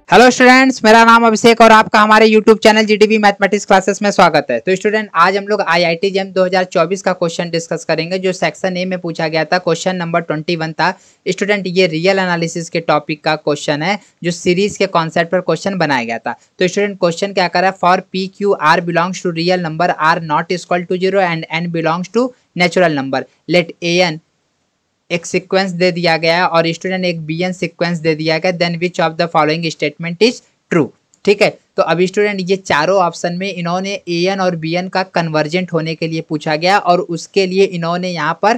Hello students, मेरा नाम अभिषेक और आपका हमारे YouTube channel Zee TV mathematics classes में स्वागत है। तो स्टूडेंट, आज हम लोग आईआईटी जेईई 2024 का क्वेश्चन डिस्कस करेंगे जो सेक्शन ए में पूछा गया था। क्वेश्चन नंबर 21 था। स्टूडेंट, ये रियल एनालिसिस के टॉपिक का क्वेश्चन है जो सीरीज के कॉन्सेप्ट पर क्वेश्चन बनाया गया था। तो स्टूडेंट, क्वेश्चन क्या कर रहा है, for P Q R belongs to real number R not equal to 0 and N belongs to natural number, let A N एक सीक्वेंस दे दिया गया है और स्टूडेंट एक बी एन सीक्वेंस दे दिया गया, then which of the following statement is true. ठीक है, तो अभी स्टूडेंट ये चारों ऑप्शन में इन्होंने ए एन और बी एन का कन्वर्जेंट होने के लिए पूछा गया और उसके लिए इन्होंने यहाँ पर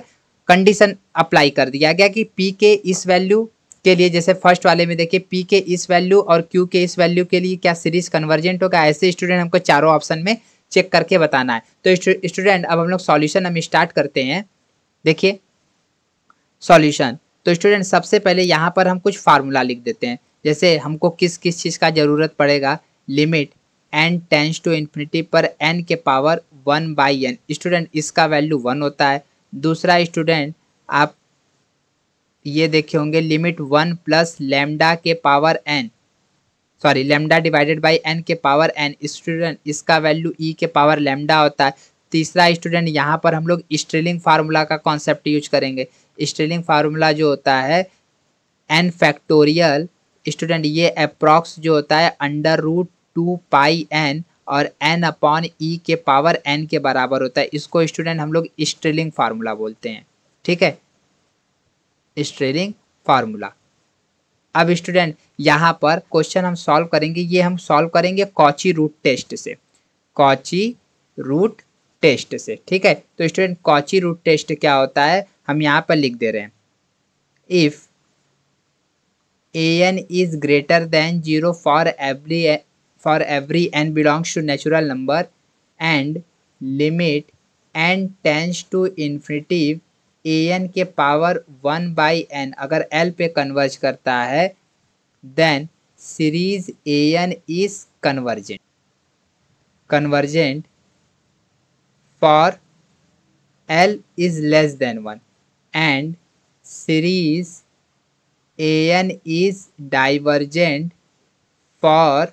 कंडीशन अप्लाई कर दिया गया कि पी के इस वैल्यू के लिए, जैसे फर्स्ट वाले में देखिए पी के इस वैल्यू और क्यू के इस वैल्यू के लिए क्या सीरीज कन्वर्जेंट होगा। ऐसे स्टूडेंट हमको चारों ऑप्शन में चेक करके बताना है। तो स्टूडेंट अब हम लोग सॉल्यूशन हम स्टार्ट करते हैं। देखिए सॉल्यूशन, तो स्टूडेंट सबसे पहले यहाँ पर हम कुछ फार्मूला लिख देते हैं। जैसे हमको किस किस चीज़ का ज़रूरत पड़ेगा, limit n tends to infinity पर n के पावर 1/n। स्टूडेंट इसका वैल्यू 1 होता है। दूसरा स्टूडेंट आप ये देखे होंगे लिमिट 1 प्लस लैम्डा के power n, sorry lambda divided by n के पावर n। स्टूडेंट इसका वैल्यू e के पावर लैम्डा होता है। तीसरा स्टूडेंट यहाँ पर हम लोग स्ट्रेलिंग फार्मूला का कॉन्सेप्ट यूज करेंगे। स्ट्रेलिंग फार्मूला जो होता है n फैक्टोरियल, स्टूडेंट ये अप्रॉक्स जो होता है √2πn और n अपॉन e के पावर n के बराबर होता है। इसको स्टूडेंट हम लोग स्ट्रेलिंग फार्मूला बोलते हैं। ठीक है, स्ट्रेलिंग फार्मूला। अब स्टूडेंट यहाँ पर क्वेश्चन हम सॉल्व करेंगे, ये हम सॉल्व करेंगे कॉची रूट टेस्ट से, कॉची रूट टेस्ट से। ठीक है, तो स्टूडेंट कॉची रूट टेस्ट क्या होता है हम यहाँ पर लिख दे रहे हैं। If an is greater than 0 for every n belongs to natural number and limit n tends to infinity an के पावर 1/n अगर l पे कन्वर्ज करता है, then series an is convergent for l is less than 1 and series an is divergent for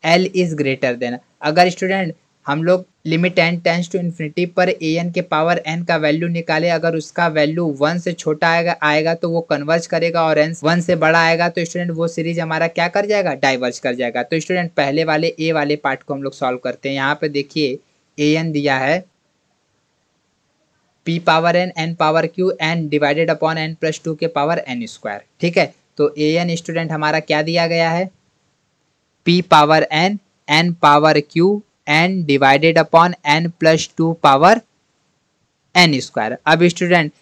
l is greater than। अगर student हम लोग limit n tends to infinity पर an के power n का value निकाले, अगर उसका वैल्यू 1 से छोटा आएगा तो वो कन्वर्ज करेगा और n 1 से बड़ा आएगा तो स्टूडेंट वो सीरीज हमारा क्या कर जाएगा, डाइवर्ज कर जाएगा। तो स्टूडेंट पहले वाले ए वाले पार्ट को हम लोग सॉल्व करते हैं। यहाँ पे देखिए an दिया है p power n n power q n divided upon n plus 2 के पावर n स्क्वायर। ठीक है, तो an स्टूडेंट हमारा क्या दिया गया है, p power n n power q n divided upon n plus 2 power n square. अब स्टूडेंट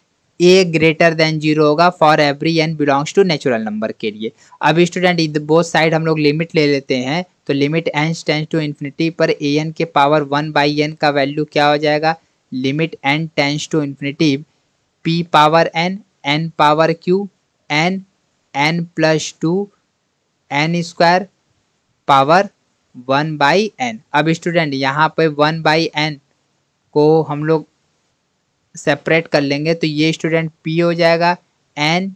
a ग्रेटर देन 0 होगा for every n belongs to natural number के लिए। अब स्टूडेंट बोथ साइड हम लोग लिमिट ले लेते हैं, तो limit n tends to infinity पर an के पावर 1/n का वैल्यू क्या हो जाएगा, limit n tends to infinity p power n n power q n n plus 2 n square power 1/n। अब स्टूडेंट यहाँ पे 1/n को हम लोग सेपरेट कर लेंगे तो ये स्टूडेंट p हो जाएगा n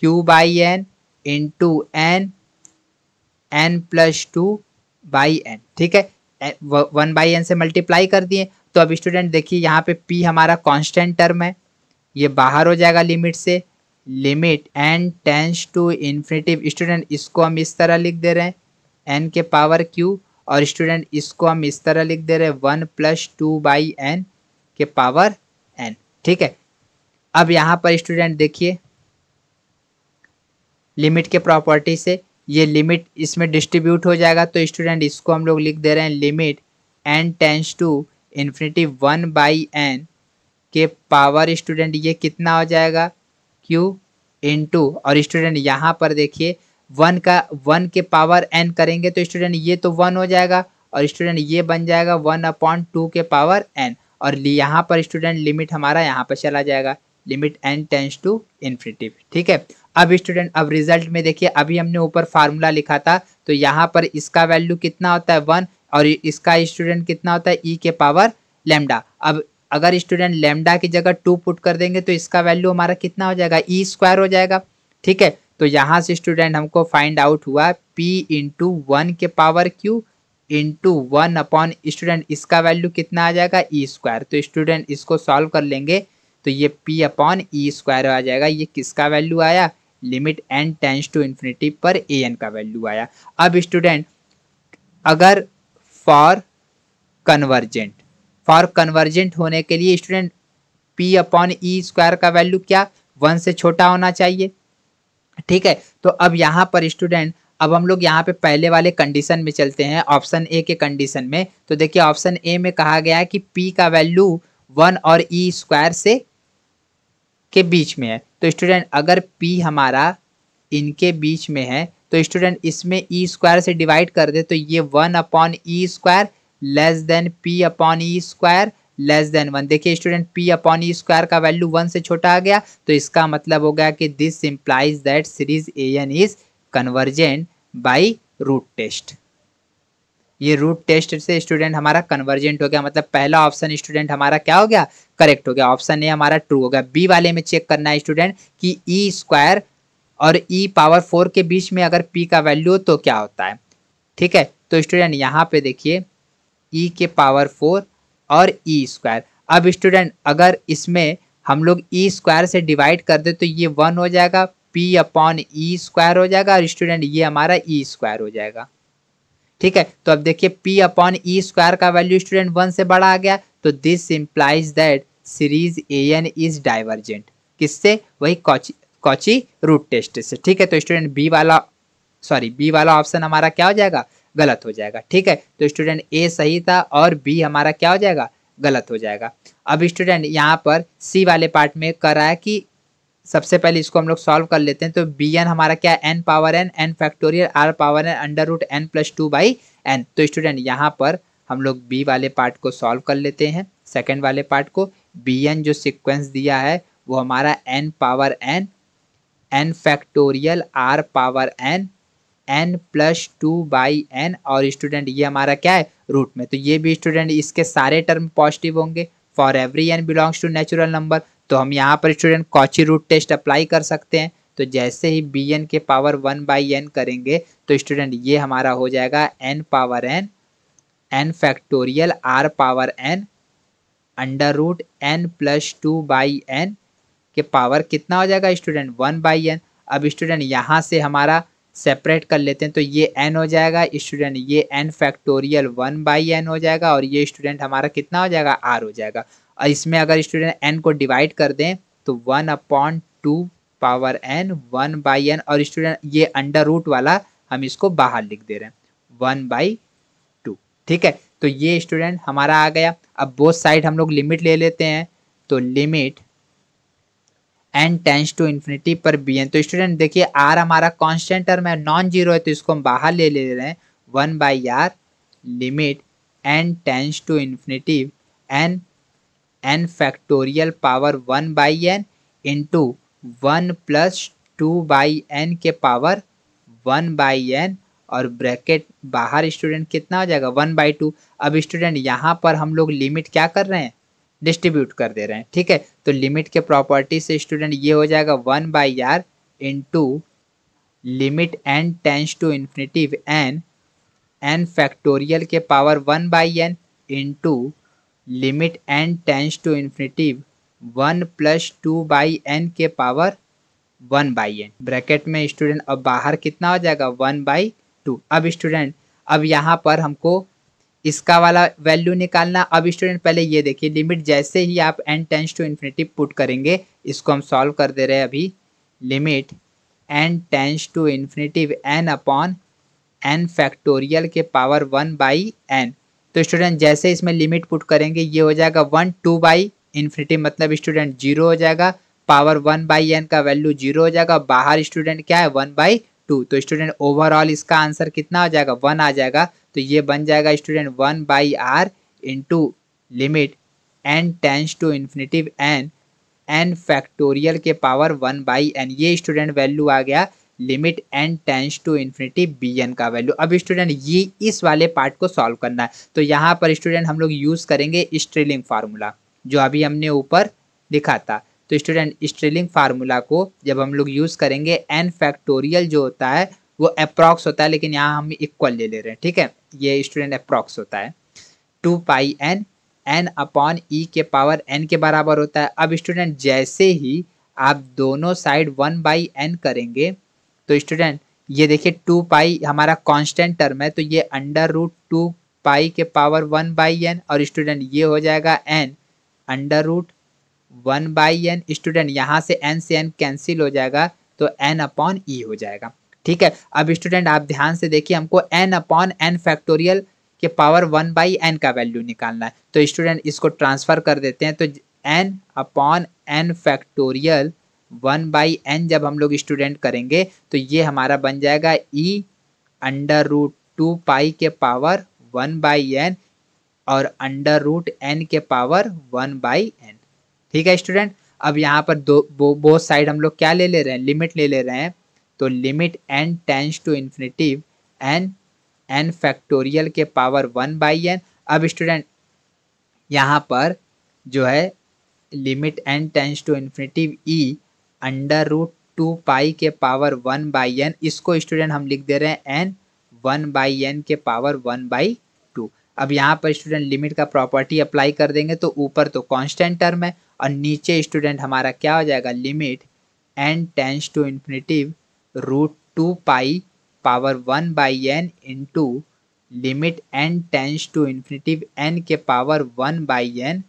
q/n into n n plus 2/n। ठीक है, 1/n से मल्टीप्लाई कर दिए तो अब स्टूडेंट देखिए यहाँ पे p हमारा कांस्टेंट टर्म है, ये बाहर हो जाएगा लिमिट से, limit n tends to infinity. Student इसको हम इस तरह लिख दे रहे हैं n के पावर q और स्टूडेंट इसको हम इस तरह लिख दे रहे हैं 1 प्लस 2/n के पावर n। ठीक है, अब यहाँ पर स्टूडेंट देखिए लिमिट के प्रॉपर्टी से ये लिमिट इसमें डिस्ट्रीब्यूट हो जाएगा, तो स्टूडेंट इसको हम लोग लिख दे रहे हैं limit n tends to infinity 1/n के पावर स्टूडेंट ये कितना हो जाएगा q इंटू, और स्टूडेंट यहाँ पर देखिए 1 के पावर n करेंगे तो स्टूडेंट ये तो 1 हो जाएगा और स्टूडेंट ये बन जाएगा 1/2 के पावर n और यहाँ पर स्टूडेंट लिमिट हमारा यहाँ पर चला जाएगा, limit n tends to infinity. ठीक है, अब स्टूडेंट अब रिजल्ट में देखिए अभी हमने ऊपर फार्मूला लिखा था तो यहाँ पर इसका वैल्यू कितना होता है 1 और इसका स्टूडेंट कितना होता है e के पावर लैम्डा। अब अगर स्टूडेंट लैम्डा की जगह 2 पुट कर देंगे तो इसका वैल्यू हमारा कितना हो जाएगा, e स्क्वायर हो जाएगा। ठीक है, तो यहाँ से स्टूडेंट हमको फाइंड आउट हुआ p इंटू 1 के power q into 1 upon student इसका वैल्यू कितना आ जाएगा ई स्क्वायर। तो स्टूडेंट इसको सॉल्व कर लेंगे तो ये p अपॉन ई स्क्वायर आ जाएगा। ये किसका वैल्यू आया, limit n tends to infinity पर a n का वैल्यू आया। अब स्टूडेंट अगर फॉर कन्वर्जेंट होने के लिए स्टूडेंट p अपॉन ई स्क्वायर का वैल्यू क्या 1 से छोटा होना चाहिए। ठीक है, तो अब यहाँ पर स्टूडेंट अब हम लोग यहाँ पे पहले वाले कंडीशन में चलते हैं, ऑप्शन ए के कंडीशन में। तो देखिए ऑप्शन ए में कहा गया है कि p का वैल्यू 1 और ई स्क्वायर से के बीच में है। तो स्टूडेंट अगर p हमारा इनके बीच में है तो स्टूडेंट इसमें ई स्क्वायर से डिवाइड कर दे तो ये 1 अपॉन ई square less than p upon ई स्क्वायर लेस देन 1। देखिए स्टूडेंट p अपॉन ई स्क्वायर का वैल्यू 1 से छोटा आ गया, तो इसका मतलब हो गया कि this implies that series an is convergent by root test. ये रूट टेस्ट से स्टूडेंट हमारा कन्वर्जेंट हो गया, मतलब पहला ऑप्शन स्टूडेंट हमारा क्या हो गया, करेक्ट हो गया, ऑप्शन ए हमारा ट्रू हो गया। बी वाले में चेक करना है स्टूडेंट कि ई स्क्वायर और ई पावर 4 के बीच में अगर p का वैल्यू हो तो क्या होता है। ठीक है, तो स्टूडेंट यहाँ पे देखिए e के पावर 4 और ई स्क्वायर। अब स्टूडेंट अगर इसमें हम लोग ई स्क्वायर से डिवाइड कर दे तो ये 1 हो जाएगा, p अपॉन ई स्क्वायर हो जाएगा और स्टूडेंट ये हमारा ई स्क्वायर हो जाएगा। ठीक है, तो अब देखिए p अपॉन ई स्क्वायर का वैल्यू स्टूडेंट 1 से बड़ा आ गया, तो this implies that series an is divergent. किससे, वही कॉची रूट टेस्ट से। ठीक है, तो स्टूडेंट बी वाला ऑप्शन हमारा क्या हो जाएगा, गलत हो जाएगा। ठीक है, तो स्टूडेंट ए सही था और बी हमारा क्या हो जाएगा, गलत हो जाएगा। अब स्टूडेंट यहाँ पर सी वाले पार्ट में कर रहा है कि सबसे पहले इसको हम लोग सॉल्व कर लेते हैं। तो बी एन हमारा क्या है, n power n factorial r power n under root n plus 2 by n। तो स्टूडेंट यहाँ पर हम लोग बी वाले पार्ट को सॉल्व कर लेते हैं, सेकेंड वाले पार्ट को। बी एन जो सिक्वेंस दिया है वो हमारा n power n factorial r power n plus 2 by n और स्टूडेंट ये हमारा क्या है, रूट में। तो ये भी स्टूडेंट इसके सारे टर्म पॉजिटिव होंगे for every n belongs to natural number. तो हम यहाँ पर student Cauchy root test apply कर सकते हैं। तो जैसे ही बी एन के पावर 1 बाई n करेंगे तो स्टूडेंट ये हमारा हो जाएगा n power n factorial r power n under root n plus 2 by n के पावर कितना हो जाएगा स्टूडेंट, 1 बाई n। अब स्टूडेंट यहाँ से हमारा सेपरेट कर लेते हैं तो ये n हो जाएगा स्टूडेंट, ये n फैक्टोरियल 1 बाई n हो जाएगा और ये स्टूडेंट हमारा कितना हो जाएगा, r हो जाएगा। और इसमें अगर स्टूडेंट n को डिवाइड कर दें तो 1 upon 2 power n 1 by n और स्टूडेंट ये अंडर रूट वाला हम इसको बाहर लिख दे रहे हैं 1 बाई 2। ठीक है, तो ये स्टूडेंट हमारा आ गया। अब बोथ साइड हम लोग लिमिट ले लेते हैं, तो limit n tends to infinity पर बी एन। तो स्टूडेंट देखिए r हमारा कांस्टेंट टर्म है, नॉन जीरो है, तो इसको हम बाहर ले रहे हैं 1 by R limit n tends to infinity n factorial power 1 by n into 1 plus 2 by n के पावर 1 बाई n और ब्रैकेट बाहर स्टूडेंट कितना हो जाएगा, 1 बाई 2। अब स्टूडेंट यहाँ पर हम लोग लिमिट क्या कर रहे हैं, डिस्ट्रीब्यूट कर दे रहे हैं। ठीक है, तो लिमिट के प्रॉपर्टी से स्टूडेंट ये हो जाएगा 1 by R into limit n tends to infinity n factorial के power 1 by n into limit n tends to infinity 1 plus 2 by n के पावर 1 बाई n ब्रैकेट में स्टूडेंट। अब बाहर कितना हो जाएगा, 1 बाई 2। अब स्टूडेंट अब यहाँ पर हमको इसका वाला वैल्यू निकालना। अब स्टूडेंट पहले ये देखिए लिमिट जैसे ही आप n tends to infinity put करेंगे, इसको हम सॉल्व कर दे रहे हैं अभी, limit n tends to infinity n upon n factorial के पावर 1 बाई n। तो स्टूडेंट जैसे इसमें लिमिट पुट करेंगे ये हो जाएगा 1 2 बाई इन्फिनिटी, मतलब स्टूडेंट 0 हो जाएगा, पावर 1 बाई n का वैल्यू 0 हो जाएगा, बाहर स्टूडेंट क्या है 1 बाई 2। तो स्टूडेंट ओवरऑल इसका आंसर कितना हो जाएगा, 1 आ जाएगा। तो ये बन जाएगा student 1 by R into limit n tends to infinity n factorial के पावर 1 बाई n। ये स्टूडेंट वैल्यू आ गया limit n tends to infinity bn का वैल्यू। अब स्टूडेंट ये इस वाले पार्ट को सॉल्व करना है, तो यहाँ पर स्टूडेंट हम लोग यूज़ करेंगे स्ट्रेलिंग फार्मूला जो अभी हमने ऊपर लिखा था। तो स्टूडेंट स्ट्रिलिंग फार्मूला को जब हम लोग यूज़ करेंगे n फैक्टोरियल जो होता है वो अप्रॉक्स होता है, लेकिन यहाँ हम इक्वल ले रहे हैं, ठीक है, ये स्टूडेंट अप्रॉक्स होता है। 2 पाई n n अपॉन e के पावर n के बराबर होता है। अब स्टूडेंट जैसे ही आप दोनों साइड 1/n करेंगे तो स्टूडेंट ये देखिए 2 पाई हमारा कांस्टेंट टर्म है, तो ये √2 पाई के पावर 1/n और स्टूडेंट ये हो जाएगा n √1/n। स्टूडेंट यहाँ से n कैंसिल हो जाएगा तो n अपॉन e हो जाएगा, ठीक है। अब स्टूडेंट आप ध्यान से देखिए, हमको n अपॉन n फैक्टोरियल के पावर 1/n का वैल्यू निकालना है, तो स्टूडेंट इसको ट्रांसफर कर देते हैं। तो n upon n factorial 1/n जब हम लोग स्टूडेंट करेंगे तो ये हमारा बन जाएगा e √2 पाई के पावर 1/n और √n के पावर 1/n, ठीक है स्टूडेंट। अब यहाँ पर बोथ साइड हम लोग क्या ले रहे हैं, लिमिट ले रहे हैं, तो limit n tends to infinity n factorial के पावर 1/n। अब स्टूडेंट यहाँ पर जो है limit n tends to infinity e √2 pi के पावर 1/n, इसको स्टूडेंट हम लिख दे रहे हैं n 1/n के पावर 1/2। अब यहाँ पर स्टूडेंट लिमिट का प्रॉपर्टी अप्लाई कर देंगे तो ऊपर तो कांस्टेंट टर्म है और नीचे स्टूडेंट हमारा क्या हो जाएगा, limit n tends to infinity √2 pi power 1/n into limit n tends to infinity n के पावर 1/n,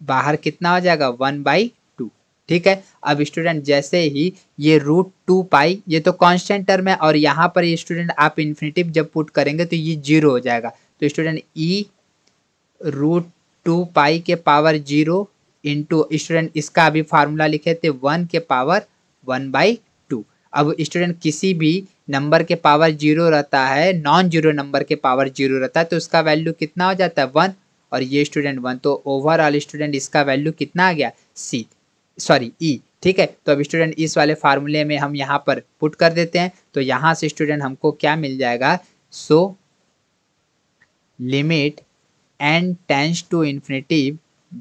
बाहर कितना हो जाएगा 1/2, ठीक है। अब स्टूडेंट जैसे ही ये √2 पाई, ये तो कांस्टेंट टर्म है और यहाँ पर ये स्टूडेंट आप इन्फिनिटिव जब पुट करेंगे तो ये 0 हो जाएगा, तो स्टूडेंट e √2 पाई के पावर 0 इंटू स्टूडेंट इसका अभी फार्मूला लिखे थे 1 के पावर 1/2। अब स्टूडेंट किसी भी नंबर के पावर 0 रहता है, नॉन जीरो नंबर के पावर 0 रहता है तो उसका वैल्यू कितना हो जाता है 1 और ये स्टूडेंट 1, तो ओवरऑल स्टूडेंट इसका वैल्यू कितना आ गया e, ठीक है। तो अब स्टूडेंट इस वाले फार्मूले में हम यहाँ पर पुट कर देते हैं, तो यहाँ से स्टूडेंट हमको क्या मिल जाएगा, so limit n tends to infinity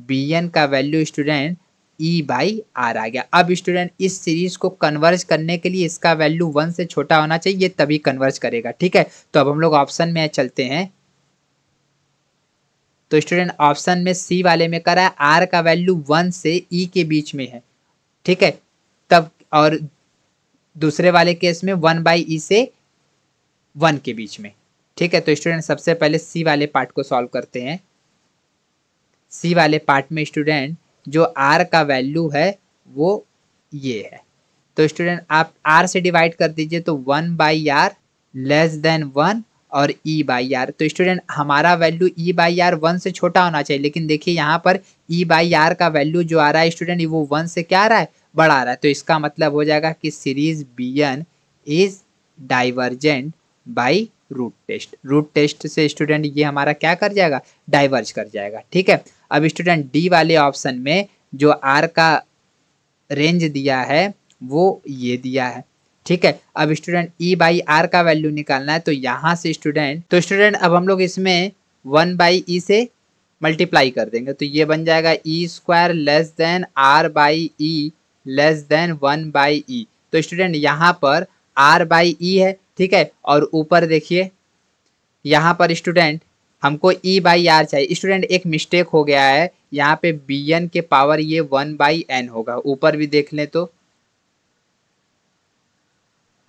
bn का वैल्यू स्टूडेंट e/r आ गया। अब स्टूडेंट इस सीरीज को कन्वर्ज करने के लिए इसका वैल्यू 1 से छोटा होना चाहिए, तभी कन्वर्ज करेगा, ठीक है। तो अब हम लोग ऑप्शन में चलते हैं, तो स्टूडेंट ऑप्शन में सी वाले में करा है r का वैल्यू 1 से e के बीच में है, ठीक है, तब और दूसरे वाले केस में 1/e से 1 के बीच में, ठीक है। तो स्टूडेंट सबसे पहले सी वाले पार्ट को सॉल्व करते हैं। सी वाले पार्ट में स्टूडेंट जो r का वैल्यू है वो ये है, तो स्टूडेंट आप r से डिवाइड कर दीजिए तो 1/r लेस देन 1 और e/r, तो स्टूडेंट हमारा वैल्यू e/r 1 से छोटा होना चाहिए, लेकिन देखिए यहाँ पर e/r का वैल्यू जो आ रहा है स्टूडेंट वो 1 से क्या आ रहा है, बड़ा आ रहा है, तो इसका मतलब हो जाएगा कि series bn is divergent by root test से स्टूडेंट ये हमारा क्या कर जाएगा, डाइवर्ज कर जाएगा, ठीक है। अब स्टूडेंट डी वाले ऑप्शन में जो r का रेंज दिया है वो ये दिया है, ठीक है। अब स्टूडेंट e/r का वैल्यू निकालना है, तो यहाँ से स्टूडेंट अब हम लोग इसमें 1/e से मल्टीप्लाई कर देंगे, तो ये बन जाएगा e² less than r/e less than 1/e, तो स्टूडेंट यहाँ पर r/e है, ठीक है, और ऊपर देखिए यहाँ पर स्टूडेंट हमको e/r चाहिए। स्टूडेंट एक मिस्टेक हो गया है, यहाँ पे bn के पावर ये 1/n होगा, ऊपर भी देख लें तो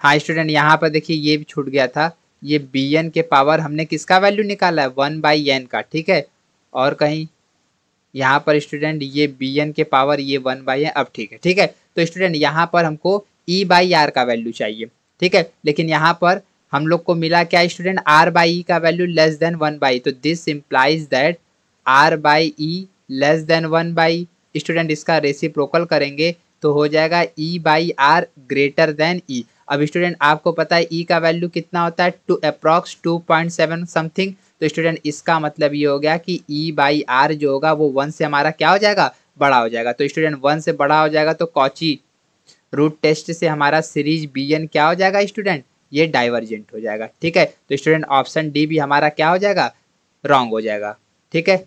हाँ स्टूडेंट यहाँ पर देखिए ये भी छूट गया था, ये bn के पावर हमने किसका वैल्यू निकाला है 1/n का, ठीक है, और कहीं यहाँ पर स्टूडेंट ये bn के पावर ये 1/n, अब ठीक है। तो स्टूडेंट यहाँ पर हमको e/r का वैल्यू चाहिए, ठीक है, लेकिन यहाँ पर हम लोग को मिला क्या स्टूडेंट r/e का वैल्यू लेस देन 1/e, तो this implies that r/e less than 1/e। Student इसका रेसिप्रोकल करेंगे तो हो जाएगा e/r ग्रेटर देन e। अब स्टूडेंट आपको पता है e का वैल्यू कितना होता है, टू अप्रॉक्स 2.7 समथिंग, तो स्टूडेंट इसका मतलब ये हो गया कि e/r जो होगा वो 1 से हमारा क्या हो जाएगा, बड़ा हो जाएगा। तो स्टूडेंट 1 से बड़ा हो जाएगा तो कॉची रूट टेस्ट से हमारा सीरीज bn क्या हो जाएगा स्टूडेंट, ये डाइवर्जेंट हो जाएगा, ठीक है। तो स्टूडेंट ऑप्शन डी भी हमारा क्या हो जाएगा, रॉन्ग हो जाएगा, ठीक है।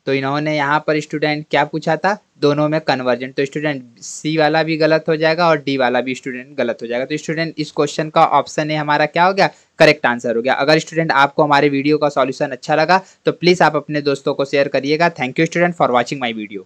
तो इन्होंने यहाँ पर स्टूडेंट क्या पूछा था, दोनों में कन्वर्जेंट, तो स्टूडेंट सी वाला भी गलत हो जाएगा और डी वाला भी स्टूडेंट गलत हो जाएगा। तो स्टूडेंट इस क्वेश्चन का ऑप्शन ए हमारा क्या हो गया, करेक्ट आंसर हो गया। अगर स्टूडेंट आपको हमारे वीडियो का सॉल्यूशन अच्छा लगा तो प्लीज आप अपने दोस्तों को शेयर करिएगा। Thank you student for watching my video.